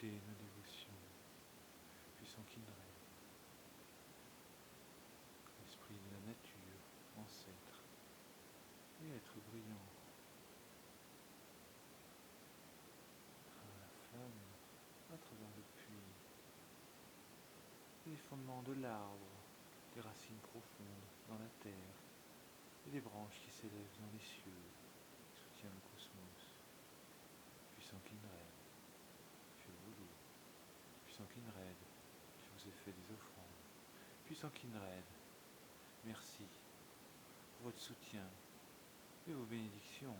Écoutez nos dévotions, puissant Kinray, esprit de la nature, ancêtre et être brillant, à travers la flamme, à travers le puits, les fondements de l'arbre, les racines profondes dans la terre et les branches qui s'élèvent dans les cieux, qui soutiennent le cosmos. Puissant Kinred, je vous loue. Puissant Kinred, je vous ai fait des offrandes. Puissant Kinred, merci pour votre soutien et vos bénédictions.